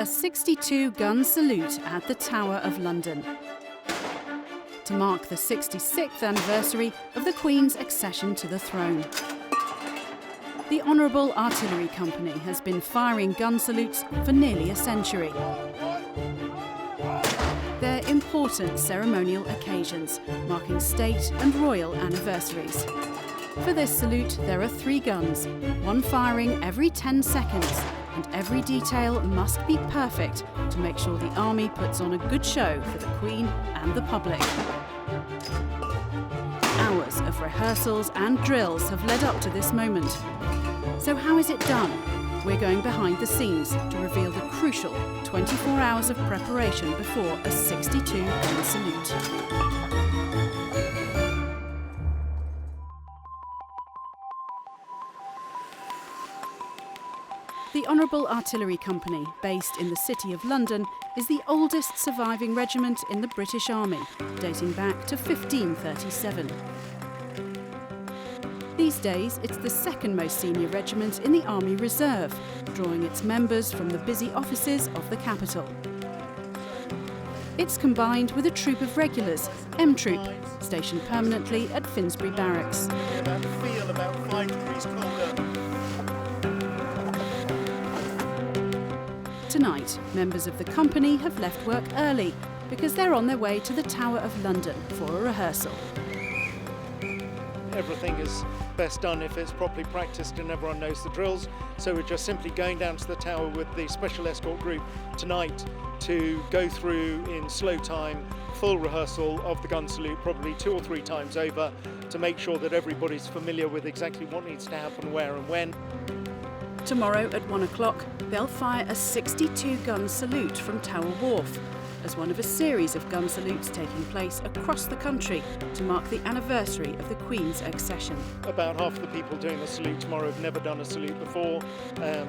A 62-gun salute at the Tower of London to mark the 66th anniversary of the Queen's accession to the throne. The Honourable Artillery Company has been firing gun salutes for nearly a century. They're important ceremonial occasions, marking state and royal anniversaries. For this salute, there are 3 guns, one firing every 10 seconds, and every detail must be perfect to make sure the Army puts on a good show for the Queen and the public. Hours of rehearsals and drills have led up to this moment. So how is it done? We're going behind the scenes to reveal the crucial 24 hours of preparation before a 62-gun salute. The Honourable Artillery Company, based in the City of London, is the oldest surviving regiment in the British Army, dating back to 1537. These days, it's the second most senior regiment in the Army Reserve, drawing its members from the busy offices of the capital. It's combined with a troop of regulars, M Troop, stationed permanently at Finsbury Barracks. About 5 degrees colder. Tonight, members of the company have left work early because they're on their way to the Tower of London for a rehearsal. Everything is best done if it's properly practiced and everyone knows the drills. So we're just simply going down to the tower with the special escort group tonight to go through in slow time, full rehearsal of the gun salute, probably 2 or 3 times over, to make sure that everybody's familiar with exactly what needs to happen, where and when. Tomorrow at 1 o'clock, they'll fire a 62-gun salute from Tower Wharf, as one of a series of gun salutes taking place across the country to mark the anniversary of the Queen's accession. About half the people doing the salute tomorrow have never done a salute before.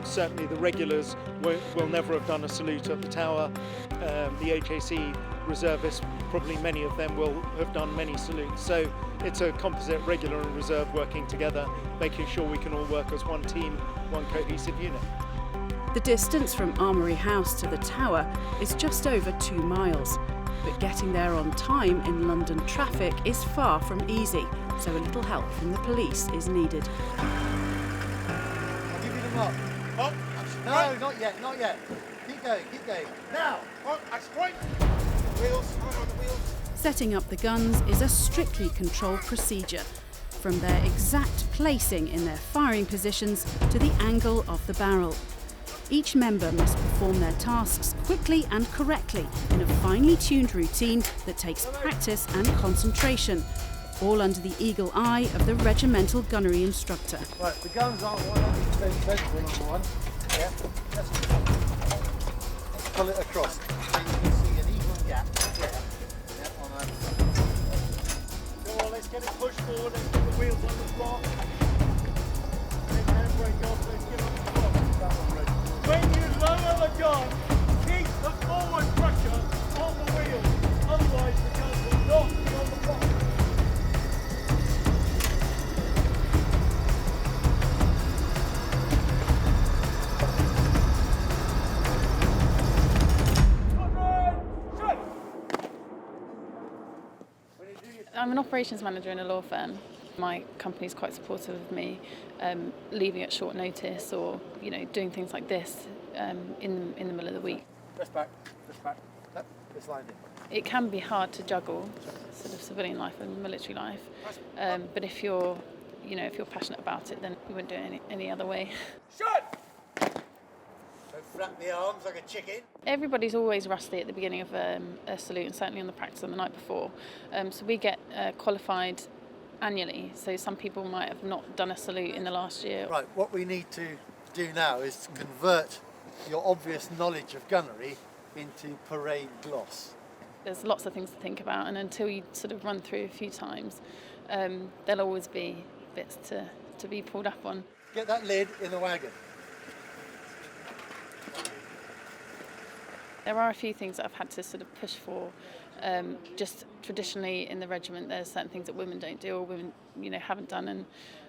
Certainly the regulars will never have done a salute at the Tower. The HAC reservists, probably many of them will have done many salutes. So it's a composite regular and reserve working together, making sure we can all work as one team, one cohesive unit. The distance from Armoury House to the Tower is just over 2 miles, but getting there on time in London traffic is far from easy, so a little help from the police is needed. I'll give you the mark. Oh, no, not yet, not yet. Keep going, keep going. Now! Oh, that's great. Wheels, right on the wheels. Setting up the guns is a strictly controlled procedure, from their exact placing in their firing positions to the angle of the barrel. Each member must perform their tasks quickly and correctly in a finely tuned routine that takes practice and concentration, all under the eagle eye of the regimental gunnery instructor. Right, the guns aren't 100% centering on one. Yeah, let's pull it across. So you can see an even gap there. Yeah, on that. Go on, let's get it pushed forward, let's get the wheels on the block. Take the handbrake off, let's get on the block. That one ready. When you lower the gun, keep the forward pressure on the wheel, otherwise the gun will not be on the block. I'm an operations manager in a law firm. My company's quite supportive of me leaving at short notice, or doing things like this in the middle of the week. Just back. Yep, this line in. It can be hard to juggle sort of civilian life and military life, but if you're passionate about it, then you wouldn't do it any other way. Shut! Don't flap the arms like a chicken. Everybody's always rusty at the beginning of a salute, and certainly on the practice on the night before. So we get qualified annually, so some people might have not done a salute in the last year. Right, what we need to do now is to convert your obvious knowledge of gunnery into parade gloss. There's lots of things to think about, and until you sort of run through a few times, there'll always be bits to be pulled up on. Get that lid in the wagon. There are a few things that I've had to sort of push for. Just traditionally in the regiment, there's certain things that women don't do or women, haven't done,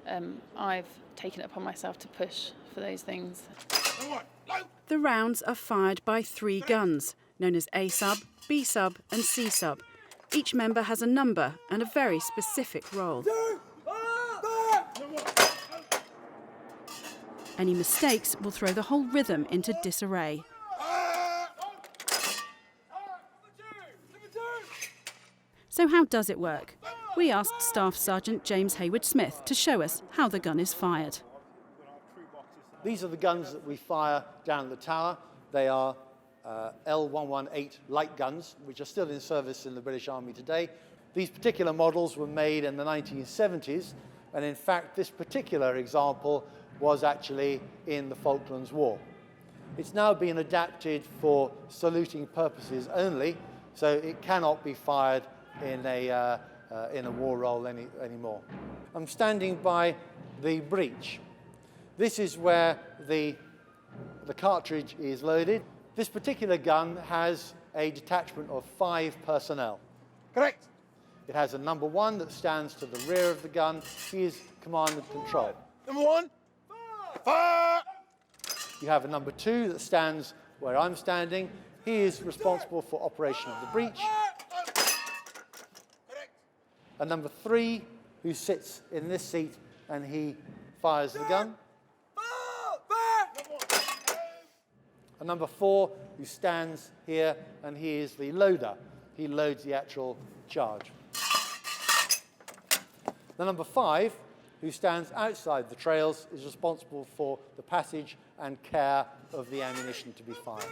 and I've taken it upon myself to push for those things. The rounds are fired by 3 guns, known as A sub, B sub and C sub. Each member has a number and a very specific role. Any mistakes will throw the whole rhythm into disarray. So how does it work? We asked Staff Sergeant James Hayward-Smith to show us how the gun is fired. These are the guns that we fire down at the tower. They are L118 light guns, which are still in service in the British Army today. These particular models were made in the 1970s, and in fact this particular example was actually in the Falklands War. It's now been adapted for saluting purposes only, so it cannot be fired in a war role anymore. I'm standing by the breech. This is where the cartridge is loaded. This particular gun has a detachment of 5 personnel. Correct. It has a number 1 that stands to the rear of the gun. He is command and control. Number 1. Fire! You have a number 2 that stands where I'm standing. He is responsible for operation of the breech. A number 3 who sits in this seat and he fires the gun. A number 4 who stands here and he is the loader. He loads the actual charge. The number 5 who stands outside the trails is responsible for the passage and care of the ammunition to be fired.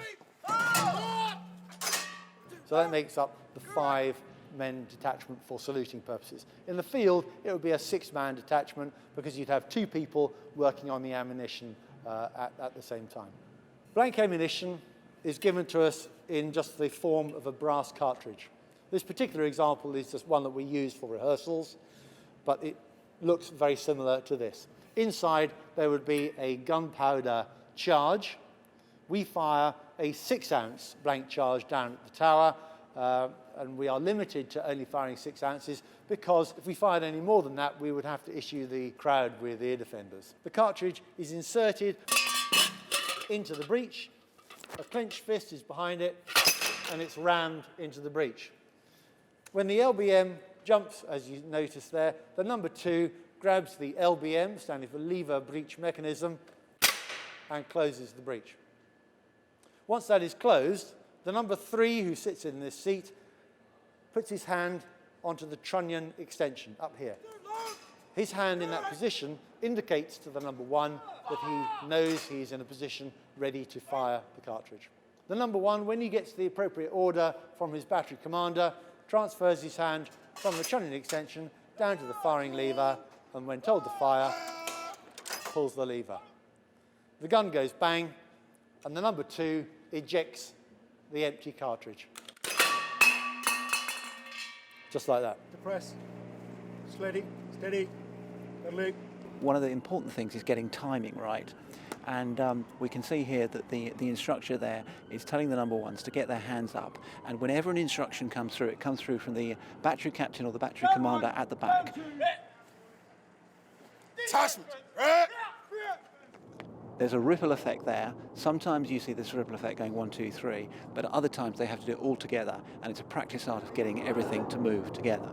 So that makes up the 5-men detachment for saluting purposes. In the field, it would be a 6-man detachment because you'd have 2 people working on the ammunition at the same time. Blank ammunition is given to us in just the form of a brass cartridge. This particular example is just one that we use for rehearsals, but it looks very similar to this. Inside, there would be a gunpowder charge. We fire a 6-ounce blank charge down at the tower, and we are limited to only firing 6 ounces because if we fired any more than that, we would have to issue the crowd with ear defenders. The cartridge is inserted into the breech, a clenched fist is behind it, and it's rammed into the breech. When the LBM jumps, as you notice there, the number 2 grabs the LBM, standing for lever breech mechanism, and closes the breech. Once that is closed, the number 3 who sits in this seat puts his hand onto the trunnion extension up here. His hand in that position indicates to the number 1 that he knows he's in a position ready to fire the cartridge. The number 1, when he gets the appropriate order from his battery commander, transfers his hand from the trunnion extension down to the firing lever, and when told to fire, pulls the lever. The gun goes bang, and the number 2 ejects the empty cartridge. Just like that. Depress. Steady. Steady. Loop. One of the important things is getting timing right. And we can see here that the instructor there is telling the number 1s to get their hands up. And whenever an instruction comes through, it comes through from the battery captain or the battery commander at the back. Attachment. There's a ripple effect there. Sometimes you see this ripple effect going 1, 2, 3, but at other times they have to do it all together, and it's a practice art of getting everything to move together.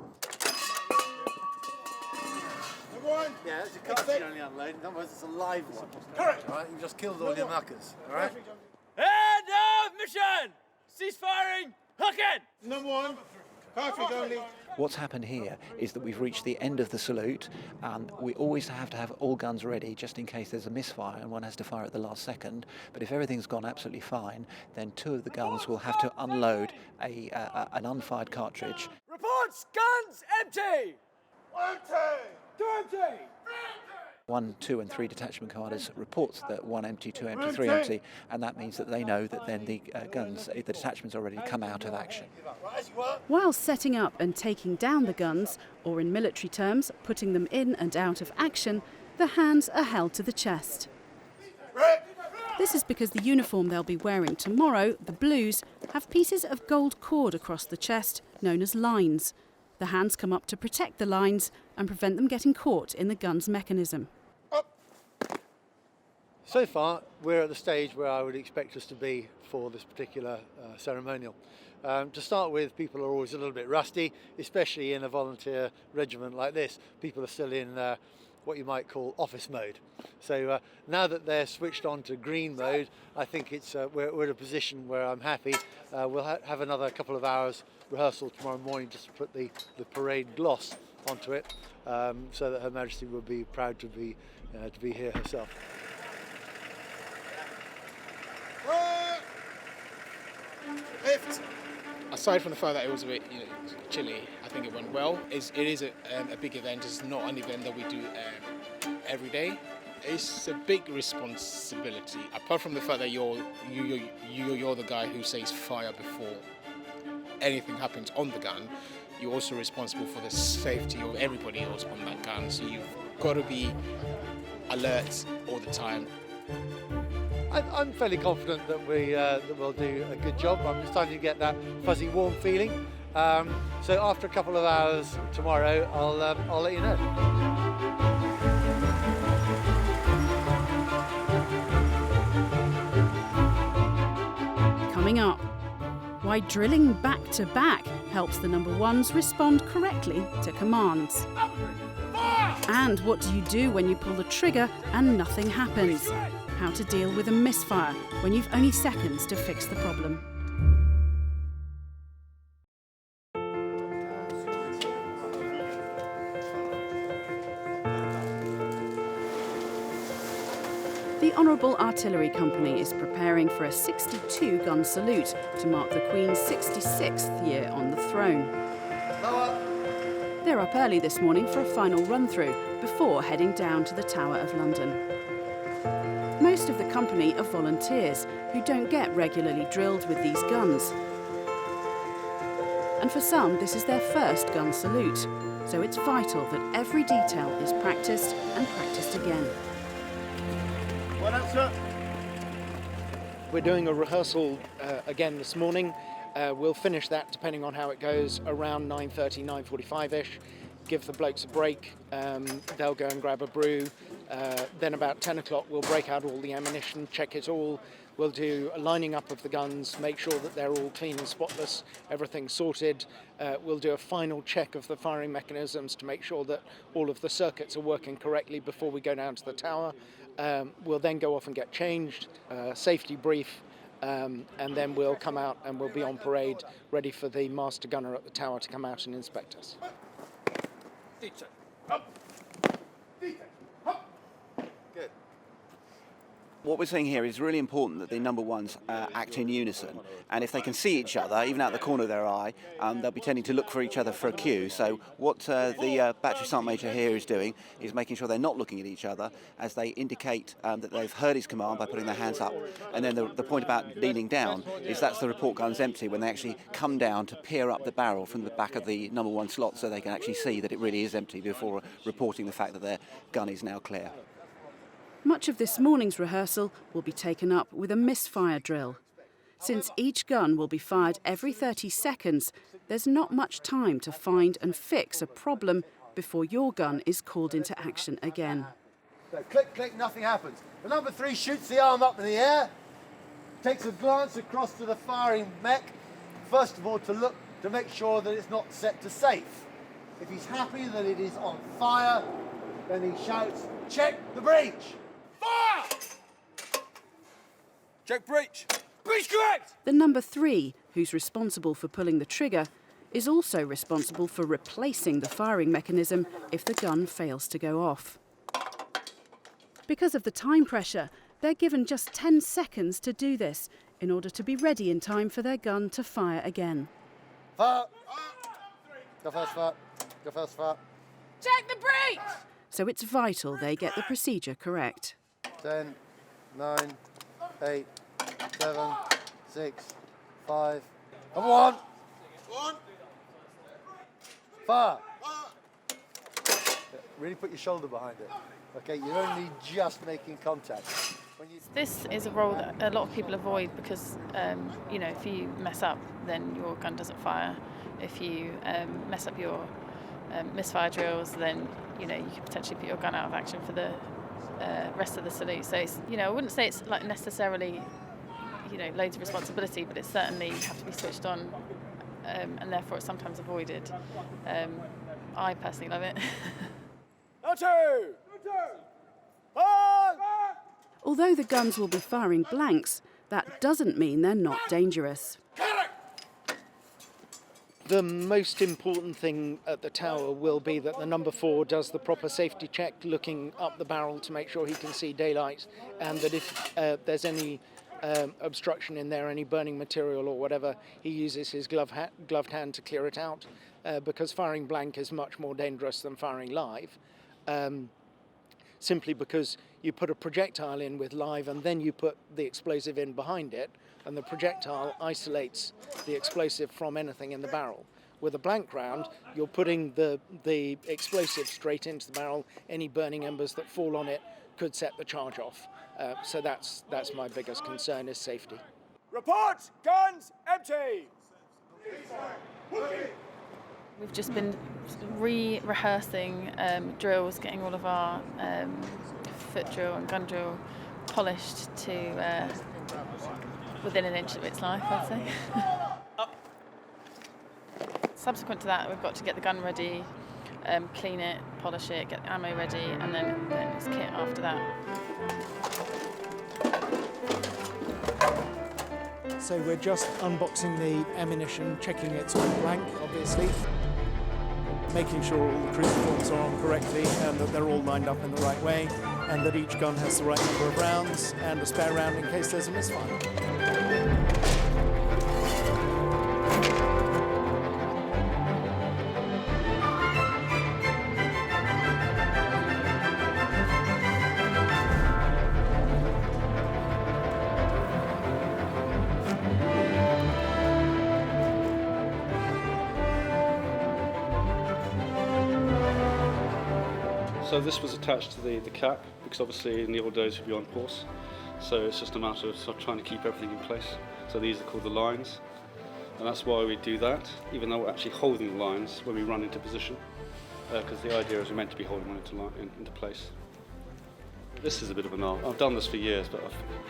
Yeah, it's a cartridge only unloaded, in other words, it's a live one. Correct. All right, you've just killed all your muckers. All right? End of mission! Cease firing! Hook in! Number 1. Cartridge only. What's happened here is that we've reached the end of the salute, and we always have to have all guns ready just in case there's a misfire and one has to fire at the last second. But if everything's gone absolutely fine, then 2 of the guns will have to unload an unfired cartridge. Reports! Guns empty! Empty! Empty! 1, 2 and 3 detachment commanders reports that 1 empty, 2 empty, 3 empty, and that means that they know that then the detachments are ready to come out of action. While setting up and taking down the guns, or in military terms, putting them in and out of action, the hands are held to the chest. This is because the uniform they'll be wearing tomorrow, the blues, have pieces of gold cord across the chest, known as lines. The hands come up to protect the lines and prevent them getting caught in the gun's mechanism. So far, we're at the stage where I would expect us to be for this particular ceremonial. To start with, people are always a little bit rusty, especially in a volunteer regiment like this. People are still in what you might call office mode. So now that they're switched on to green mode, I think we're in a position where I'm happy. We'll have another couple of hours rehearsal tomorrow morning just to put the parade gloss onto it, so that Her Majesty will be proud to be here herself. Lift. Aside from the fact that it was a bit chilly, I think it went well. It is a big event. It's not an event that we do every day. It's a big responsibility. Apart from the fact that you're the guy who says fire before anything happens on the gun, you're also responsible for the safety of everybody else on that gun. So you've got to be alert all the time. I'm fairly confident that we'll do a good job. I'm starting to get that fuzzy, warm feeling. So after a couple of hours tomorrow, I'll let you know. Coming up, why drilling back to back helps the number ones respond correctly to commands. And what do you do when you pull the trigger and nothing happens? How to deal with a misfire when you've only seconds to fix the problem. The Honourable Artillery Company is preparing for a 62-gun salute to mark the Queen's 66th year on the throne. They're up early this morning for a final run-through before heading down to the Tower of London. Most of the company are volunteers who don't get regularly drilled with these guns. And for some, this is their first gun salute, so it's vital that every detail is practiced and practiced again. Well done, sir. We're doing a rehearsal again this morning. We'll finish that, depending on how it goes, around 9:30, 9:45ish. Give the blokes a break. They'll go and grab a brew. Then about 10 o'clock we'll break out all the ammunition, check it all. We'll do a lining up of the guns, make sure that they're all clean and spotless, everything's sorted. We'll do a final check of the firing mechanisms to make sure that all of the circuits are working correctly before we go down to the tower. We'll then go off and get changed, safety brief, and then we'll come out and we'll be on parade ready for the master gunner at the tower to come out and inspect us. Good. What we're seeing here is really important that the number ones act in unison, and if they can see each other, even out the corner of their eye, they'll be tending to look for each other for a cue. So what the Battery Sergeant Major here is doing is making sure they're not looking at each other as they indicate that they've heard his command by putting their hands up. And then the point about leaning down is that's the report gun's empty when they actually come down to peer up the barrel from the back of the number one slot so they can actually see that it really is empty before reporting the fact that their gun is now clear. Much of this morning's rehearsal will be taken up with a misfire drill. Since each gun will be fired every 30 seconds, there's not much time to find and fix a problem before your gun is called into action again. So click, click, nothing happens. The number 3 shoots the arm up in the air, takes a glance across to the firing mech, first of all to make sure that it's not set to safe. If he's happy that it is on fire, then he shouts, check the breech! Fire! Check breach. Breach correct! The number 3, who's responsible for pulling the trigger, is also responsible for replacing the firing mechanism if the gun fails to go off. Because of the time pressure, they're given just 10 seconds to do this in order to be ready in time for their gun to fire again. Fire! Go first, fire. Go first, fire. Check the breach! So it's vital they get the procedure correct. 10, 9, 8, 7, 6, 5, and 1. Fire. Really put your shoulder behind it. Okay, you're only just making contact. This is a role that a lot of people avoid because, if you mess up, then your gun doesn't fire. If you mess up your misfire drills, then you could potentially put your gun out of action for the rest of the salute. So it's, I wouldn't say it's like necessarily, loads of responsibility, but it's certainly have to be switched on, and therefore it's sometimes avoided. I personally love it. Although the guns will be firing blanks, that doesn't mean they're not dangerous. The most important thing at the tower will be that the number 4 does the proper safety check, looking up the barrel to make sure he can see daylight, and that if there's any obstruction in there, any burning material or whatever, he uses his gloved hand to clear it out, because firing blank is much more dangerous than firing live, simply because you put a projectile in with live and then you put the explosive in behind it, and the projectile isolates the explosive from anything in the barrel. With a blank round, you're putting the explosive straight into the barrel. Any burning embers that fall on it could set the charge off. So that's my biggest concern, is safety. Report! Guns empty! We've just been rehearsing drills, getting all of our foot drill and gun drill polished to within an inch of its life, I'd say. Subsequent to that, we've got to get the gun ready, clean it, polish it, get the ammo ready, and then it's kit after that. So we're just unboxing the ammunition, checking it's all blank, obviously, making sure all the cruciforms are on correctly and that they're all lined up in the right way, and that each gun has the right number of rounds and a spare round in case there's a misfire. So this was attached to the cap, because obviously in the old days you'd be on horse, so it's just a matter of sort of trying to keep everything in place. So these are called the lines, and that's why we do that, even though we're actually holding the lines when we run into position, because the idea is we're meant to be holding one into place. This is a bit of an art. I've done this for years, but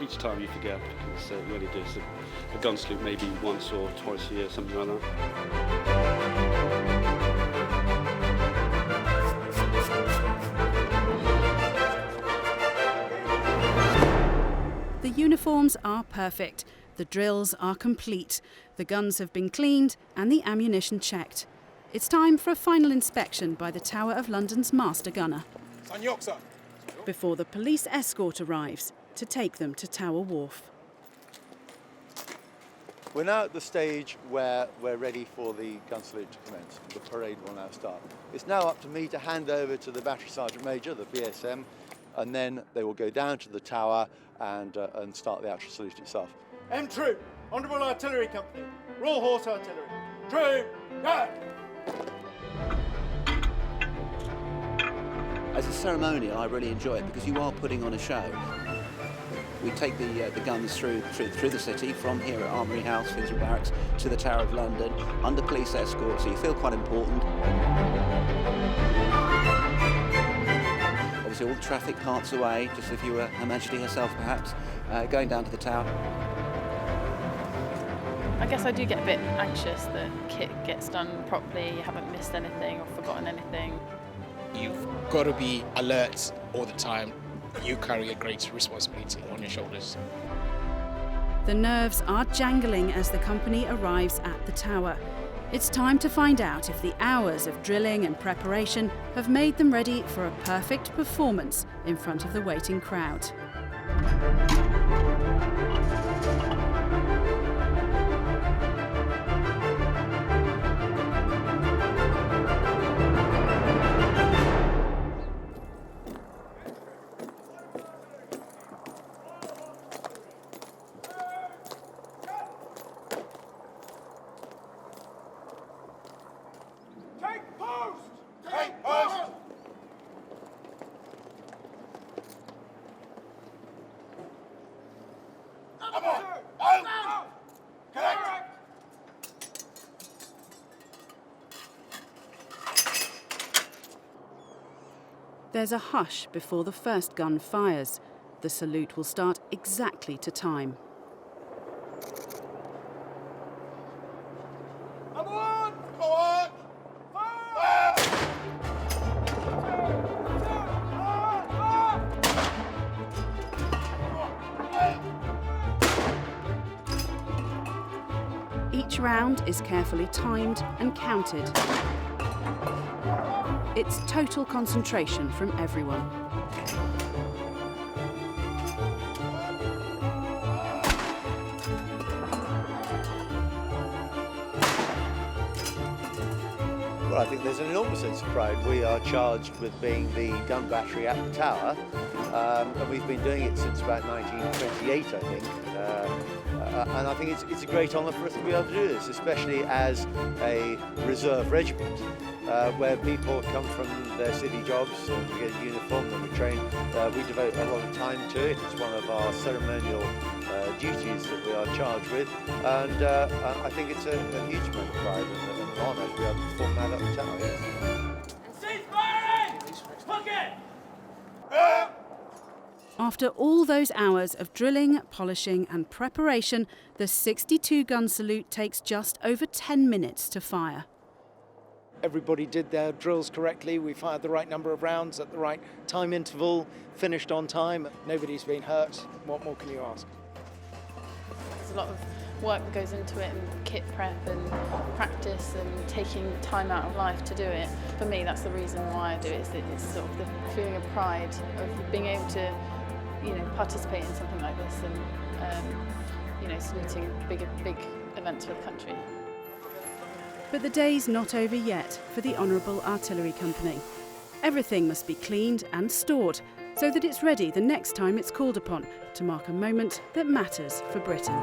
each time you forget, because it really does. A gun salute maybe once or twice a year, something like that. The uniforms are perfect, the drills are complete, the guns have been cleaned and the ammunition checked. It's time for a final inspection by the Tower of London's master gunner, before the police escort arrives to take them to Tower Wharf. We're now at the stage where we're ready for the gun salute to commence. The parade will now start. It's now up to me to hand over to the Battery Sergeant Major, the BSM, and then they will go down to the tower and start the actual salute itself. M Troop, Honourable Artillery Company, Royal Horse Artillery, Troop, guard! As a ceremonial, I really enjoy it because you are putting on a show. We take the guns through the city, from here at Armoury House, Finsbury Barracks, to the Tower of London, under police escort, so you feel quite important. Obviously all the traffic parts away, just if you were Her Majesty herself perhaps, going down to the tower. I guess I do get a bit anxious that kit gets done properly, you haven't missed anything or forgotten anything. You've got to be alert all the time. You carry a great responsibility on your shoulders. The nerves are jangling as the company arrives at the tower. It's time to find out if the hours of drilling and preparation have made them ready for a perfect performance in front of the waiting crowd. There's a hush before the first gun fires. The salute will start exactly to time. Each round is carefully timed and counted. It's total concentration from everyone. Well, I think there's an enormous sense of pride. We are charged with being the gun battery at the tower, and we've been doing it since about 1928, I think. And I think it's a great honour for us to be able to do this, especially as a reserve regiment, where people come from their city jobs and we get a uniform and we train. We devote a lot of time to it. It's one of our ceremonial duties that we are charged with, and I think it's a huge amount of pride and an honour to be able to perform that at the tower. Yes. Cease firing! Hook it! After all those hours of drilling, polishing and preparation, the 62-gun salute takes just over 10 minutes to fire. Everybody did their drills correctly. We fired the right number of rounds at the right time interval, finished on time. Nobody's been hurt. What more can you ask? There's a lot of work that goes into it, and kit prep and practice and taking time out of life to do it. For me, that's the reason why I do it. It's sort of the feeling of pride of being able to, participate in something like this and, saluting big events for the country. But the day's not over yet for the Honourable Artillery Company. Everything must be cleaned and stored so that it's ready the next time it's called upon to mark a moment that matters for Britain.